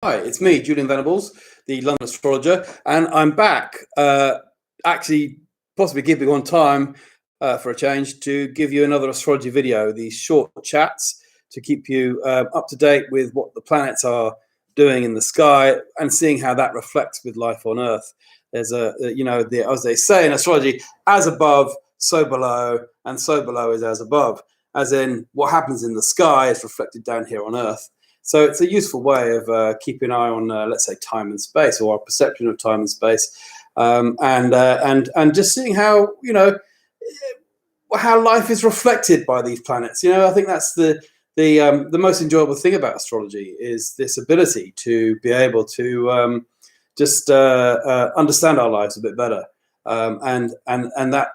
Hi, it's me, Julian Venables, the London Astrologer, and I'm back, actually possibly giving on time for a change to give you another astrology video, these short chats to keep you up to date with what the planets are doing in the sky and seeing how that reflects with life on Earth. There's as they say in astrology, as above, so below, and so below is as above, as in what happens in the sky is reflected down here on Earth. So it's a useful way of keeping an eye on, let's say, time and space, or our perception of time and space, and just seeing how how life is reflected by these planets. I think that's the most enjoyable thing about astrology is this ability to be able to just understand our lives a bit better, and that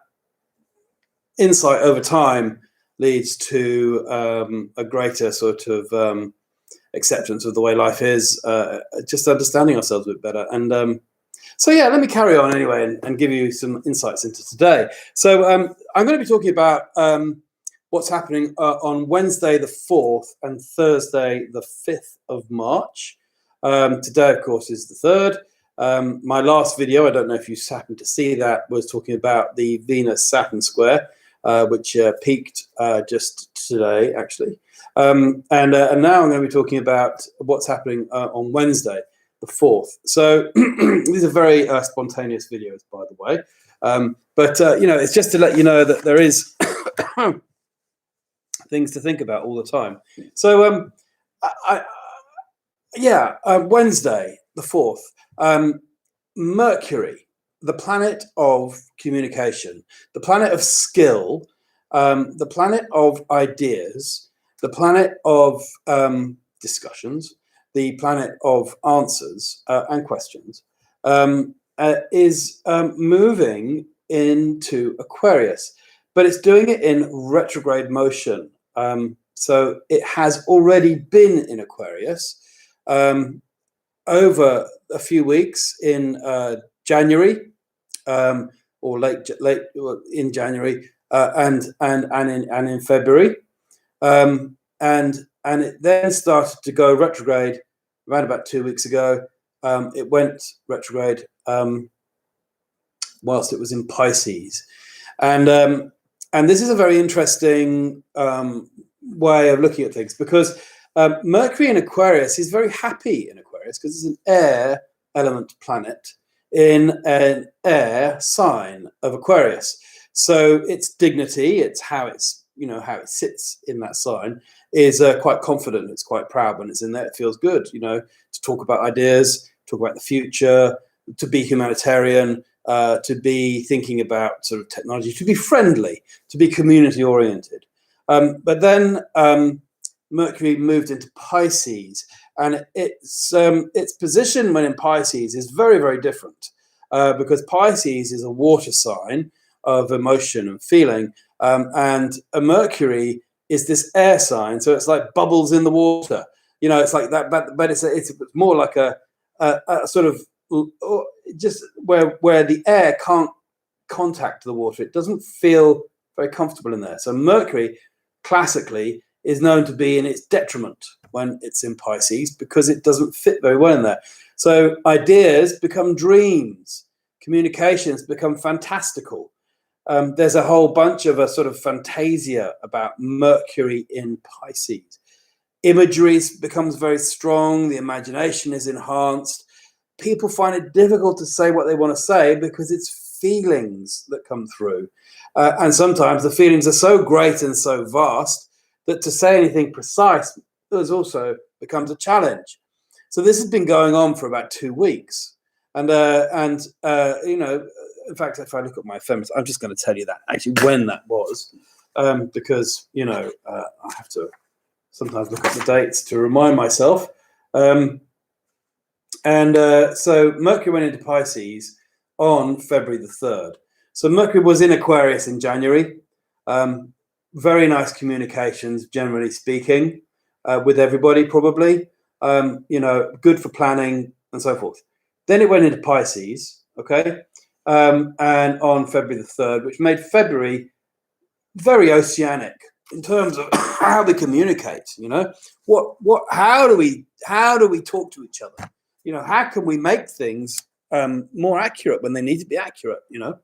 insight over time leads to a greater sort of acceptance of the way life is, just understanding ourselves a bit better. And so yeah, let me carry on anyway and give you some insights into today. So I'm going to be talking about what's happening on Wednesday the 4th and Thursday the 5th of March. Today, of course, is the 3rd. My last video, I don't know if you happened to see that, was talking about the Venus-Saturn square, which peaked just today, actually. And now I'm going to be talking about what's happening on Wednesday, the 4th. So these are very spontaneous videos, by the way. But it's just to let you know that there is things to think about all the time. So Wednesday, the 4th, Mercury, the planet of communication, the planet of skill, the planet of ideas, the planet of discussions, the planet of answers and questions, is moving into Aquarius, but it's doing it in retrograde motion. So it has already been in Aquarius over a few weeks in January, or late in January, and in February. And it then started to go retrograde around about 2 weeks ago. It went retrograde whilst it was in Pisces, and this is a very interesting way of looking at things, because Mercury in Aquarius is very happy in Aquarius because it's an air element planet in an air sign of Aquarius. So its dignity, it's how it's how it sits in that sign, is quite confident. It's quite proud when it's in there. It feels good, to talk about ideas, talk about the future, to be humanitarian, to be thinking about sort of technology, to be friendly, to be community oriented. But then Mercury moved into Pisces, and its position when in Pisces is very, very different, because Pisces is a water sign of emotion and feeling, and a Mercury is this air sign, so it's like bubbles in the water. It's like that, but it's more like a sort of just where the air can't contact the water. It doesn't feel very comfortable in there. So Mercury, classically, is known to be in its detriment when it's in Pisces, because it doesn't fit very well in there. So ideas become dreams, communications become fantastical. There's a whole bunch of a sort of fantasia about Mercury in Pisces. Imagery becomes very strong. The imagination is enhanced. People find it difficult to say what they want to say because it's feelings that come through. And sometimes the feelings are so great and so vast that to say anything precise also becomes a challenge. So this has been going on for about 2 weeks. And in fact, if I look at my ephemeris, I'm just going to tell you that actually when that was, because I have to sometimes look at the dates to remind myself. So Mercury went into Pisces on February the 3rd. So Mercury was in Aquarius in January. Very nice communications, generally speaking, with everybody, probably. Good for planning and so forth. Then it went into Pisces, okay? And on February the 3rd, which made February very oceanic. in terms of how we communicate. You know, how do we talk to each other? You know, how can we make things more accurate when they need to be accurate? You know,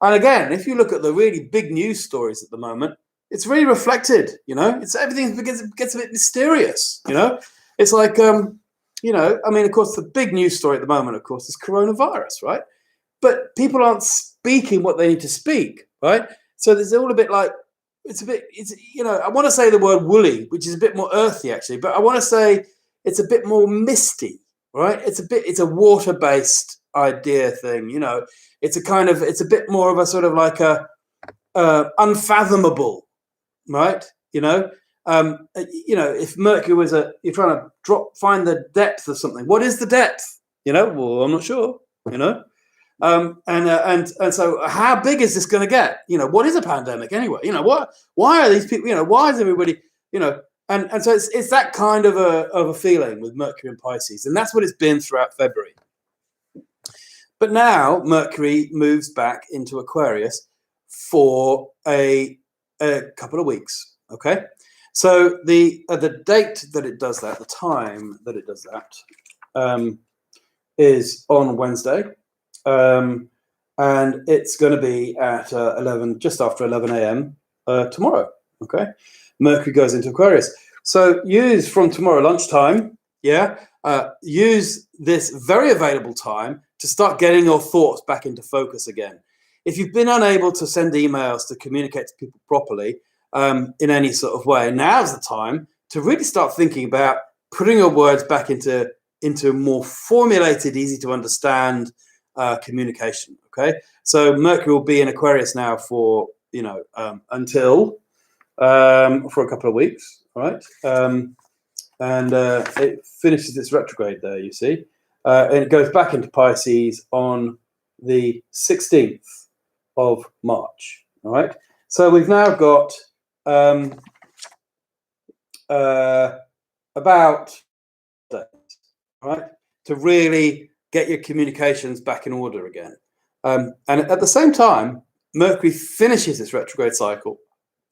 and again, if you look at the really big news stories at the moment, it's really reflected. You know, it's everything gets a bit mysterious. You know, it's like you know, I mean, of course, the big news story at the moment, of course, is coronavirus, right? But people aren't speaking what they need to speak, right? So there's all a bit like, it's you know, I want to say the word woolly, which is a bit more earthy actually, but I want to say it's a bit more misty, right? It's a water-based idea thing, you know. It's a bit more of a sort of like a unfathomable, right? You know, if Mercury was you're trying to find the depth of something. What is the depth? You know, well, I'm not sure. You know, and so how big is this going to get? You know, what is a pandemic anyway? You know, why are these people? You know, why is everybody? You know, and so it's that kind of a feeling with Mercury and Pisces, and that's what it's been throughout February. But now Mercury moves back into Aquarius for a couple of weeks. Okay, so the date that it does that, the time that it does that, is on Wednesday, and it's going to be at 11, just after 11 a.m. Tomorrow. Okay, Mercury goes into Aquarius. So use from tomorrow lunchtime. Yeah, use this very available time to start getting your thoughts back into focus again. If you've been unable to send emails to communicate to people properly, in any sort of way, now's the time to really start thinking about putting your words back into more formulated, easy to understand communication. Okay, so Mercury will be in Aquarius now for until for a couple of weeks, right? And it finishes its retrograde there, you see, and it goes back into Pisces on the 16th of March. All right, so we've now got about days, right, to really get your communications back in order again. And at the same time, Mercury finishes its retrograde cycle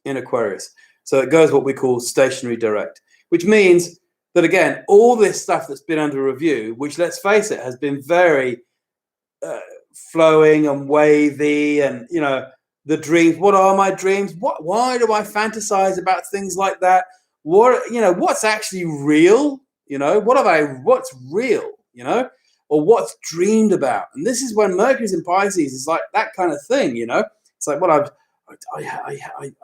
in Aquarius. So it goes what we call stationary direct, which means that, again, all this stuff that's been under review, which, let's face it, has been very flowing and wavy, and, you know, the dreams. What are my dreams? Why do I fantasize about things like that? What's actually real? You know, what's real? You know, or what's dreamed about? And this is when Mercury's in Pisces. It's like that kind of thing. You know, it's like, well,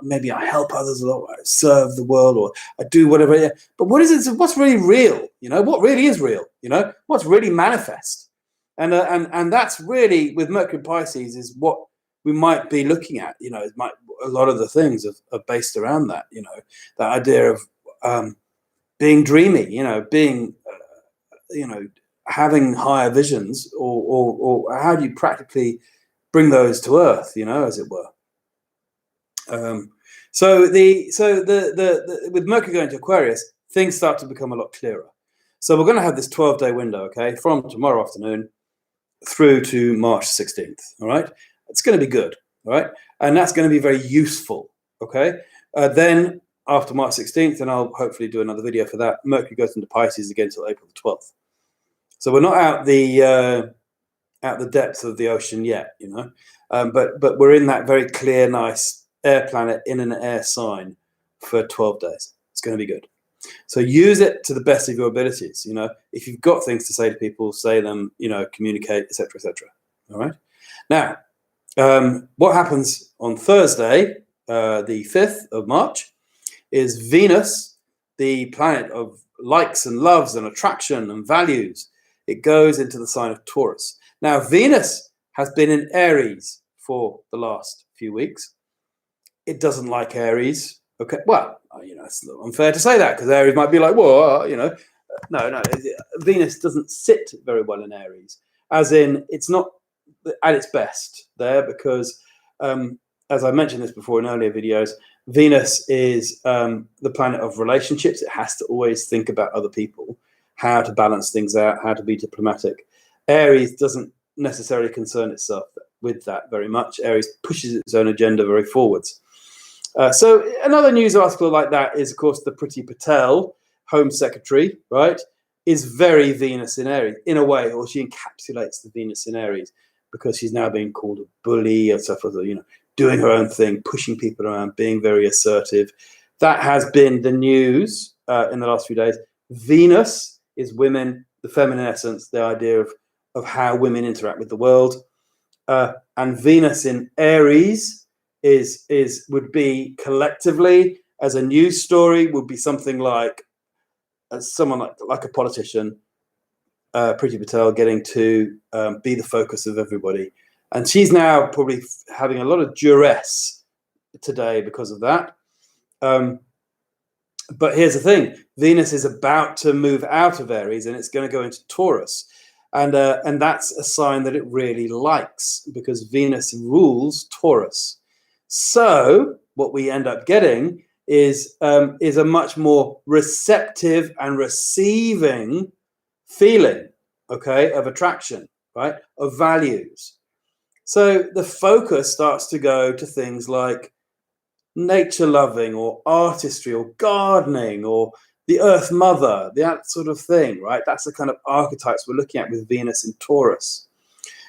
maybe I help others a lot, I serve the world, or I do whatever. But what is it? What's really real? You know, what really is real? You know, what's really manifest? And that's really, with Mercury in Pisces, is what we might be looking at. You know, a lot of the things are based around that. You know, that idea of being dreamy. You know, being having higher visions, or how do you practically bring those to earth? You know, as it were. So with Mercury going to Aquarius, things start to become a lot clearer. So we're going to have this 12-day window, okay, from tomorrow afternoon through to March 16th. All right, it's going to be good. All right, and that's going to be very useful. Okay, then after March 16th, and I'll hopefully do another video for that, Mercury goes into Pisces again until April the 12th. So we're not out the depths of the ocean yet, you know, but we're in that very clear, nice air planet in an air sign for 12 days. It's going to be good. So use it to the best of your abilities. You know, if you've got things to say to people, say them, you know, communicate, etc., etc. All right. Now, what happens on Thursday, the 5th of March, is Venus, the planet of likes and loves and attraction and values. It goes into the sign of Taurus. Now, Venus has been in Aries for the last few weeks. It doesn't like Aries. Okay, well, you know, it's a little unfair to say that, because Aries might be like, well, you know, no, Venus doesn't sit very well in Aries, as in it's not at its best there, because as I mentioned this before in earlier videos, Venus is the planet of relationships. It has to always think about other people, how to balance things out, how to be diplomatic. Aries doesn't necessarily concern itself with that very much. Aries pushes its own agenda very forwards. So another news article like that is, of course, the Priti Patel, Home Secretary, right, is very Venus in Aries in a way, or she encapsulates the Venus in Aries because she's now being called a bully and stuff, you know, doing her own thing, pushing people around, being very assertive. That has been the news in the last few days. Venus is women, the feminine essence, the idea of how women interact with the world. And Venus in Aries would be collectively, as a news story, would be something like someone like a politician, Priti Patel, getting to be the focus of everybody. And she's now probably having a lot of duress today because of that. But here's the thing: Venus is about to move out of Aries, and it's going to go into Taurus. And that's a sign that it really likes, because Venus rules Taurus. So what we end up getting is a much more receptive and receiving feeling, okay, of attraction, right, of values. So the focus starts to go to things like nature loving or artistry or gardening or the Earth Mother, that sort of thing, right? That's the kind of archetypes we're looking at with Venus in Taurus.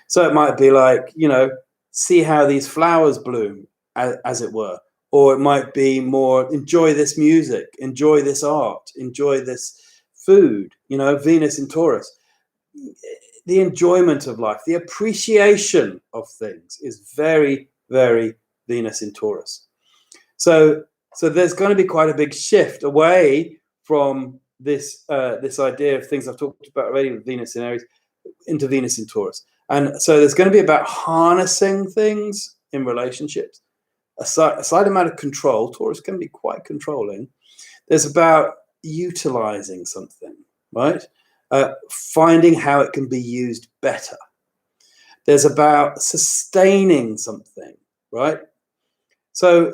So it might be like, you know, see how these flowers bloom, as it were. Or it might be more, enjoy this music, enjoy this art, enjoy this food, you know, Venus in Taurus. The enjoyment of life, the appreciation of things is very, very Venus in Taurus. So there's going to be quite a big shift away from this idea of things I've talked about already with Venus in Aries into Venus in Taurus. And so there's going to be about harnessing things in relationships, a slight amount of control. Taurus can be quite controlling. There's about utilizing something, right? Finding how it can be used better. There's about sustaining something, right? So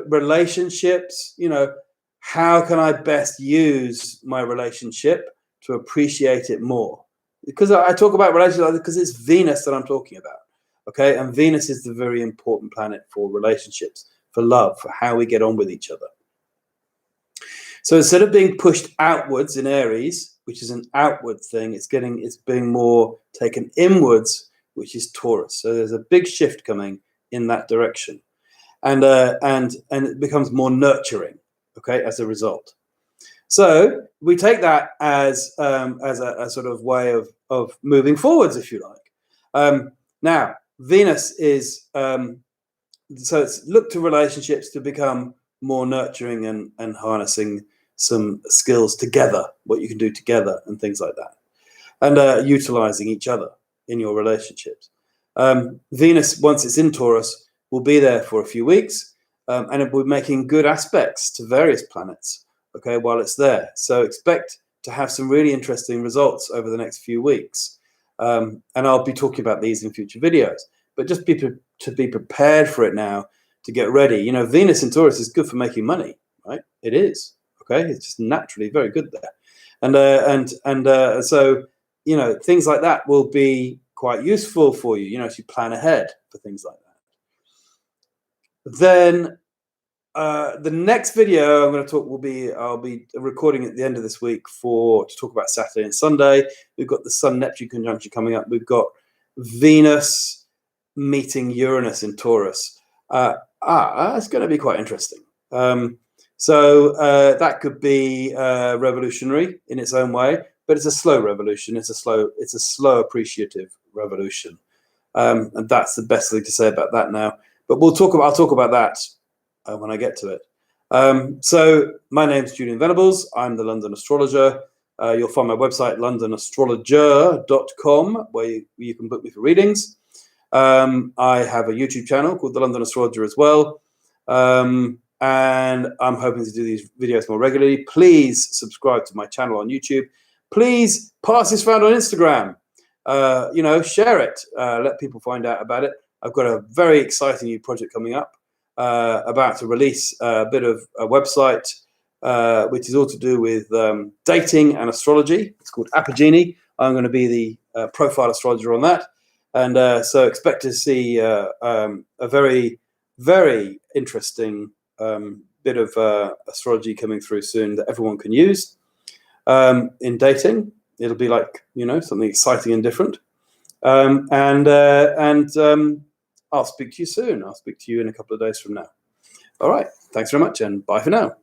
relationships, you know, how can I best use my relationship to appreciate it more? Because I talk about relationships because it's Venus that I'm talking about, okay? And Venus is the very important planet for relationships, for love, for how we get on with each other. So instead of being pushed outwards in Aries, which is an outward thing, it's being more taken inwards, which is Taurus. So there's a big shift coming in that direction. And it becomes more nurturing, okay, as a result. So we take that as a sort of way of moving forwards, if you like. Now, Venus is, so it's look to relationships to become more nurturing and harnessing some skills together, what you can do together and things like that. And utilizing each other in your relationships. Venus, once it's in Taurus, will be there for a few weeks, and it will be making good aspects to various planets, okay, while it's there. So expect to have some really interesting results over the next few weeks. And I'll be talking about these in future videos, but just to be prepared for it now, to get ready. You know, Venus in Taurus is good for making money, right? It is, okay? It's just naturally very good there. And so, you know, things like that will be quite useful for you, you know, as you plan ahead for things like that. Then the next video I'm going to talk I'll be recording at the end of this week to talk about Saturday and Sunday. We've got the Sun-Neptune conjunction coming up. We've got Venus meeting Uranus in Taurus. It's going to be quite interesting. So that could be revolutionary in its own way, but it's a slow revolution. It's a slow appreciative revolution. And that's the best thing to say about that now. But I'll talk about that when I get to it. So my name's Julian Venables. I'm the London Astrologer. You'll find my website, londonastrologer.com, where you can book me for readings. I have a YouTube channel called the London Astrologer as well. And I'm hoping to do these videos more regularly. Please subscribe to my channel on YouTube. Please pass this around on Instagram. You know, share it. Let people find out about it. I've got a very exciting new project coming up, about to release a bit of a website, which is all to do with dating and astrology. It's called Apogeny. I'm going to be the profile astrologer on that. And so expect to see a very, very interesting bit of astrology coming through soon that everyone can use in dating. It'll be like, something exciting and different. And I'll speak to you soon. I'll speak to you in a couple of days from now. All right. Thanks very much, and bye for now.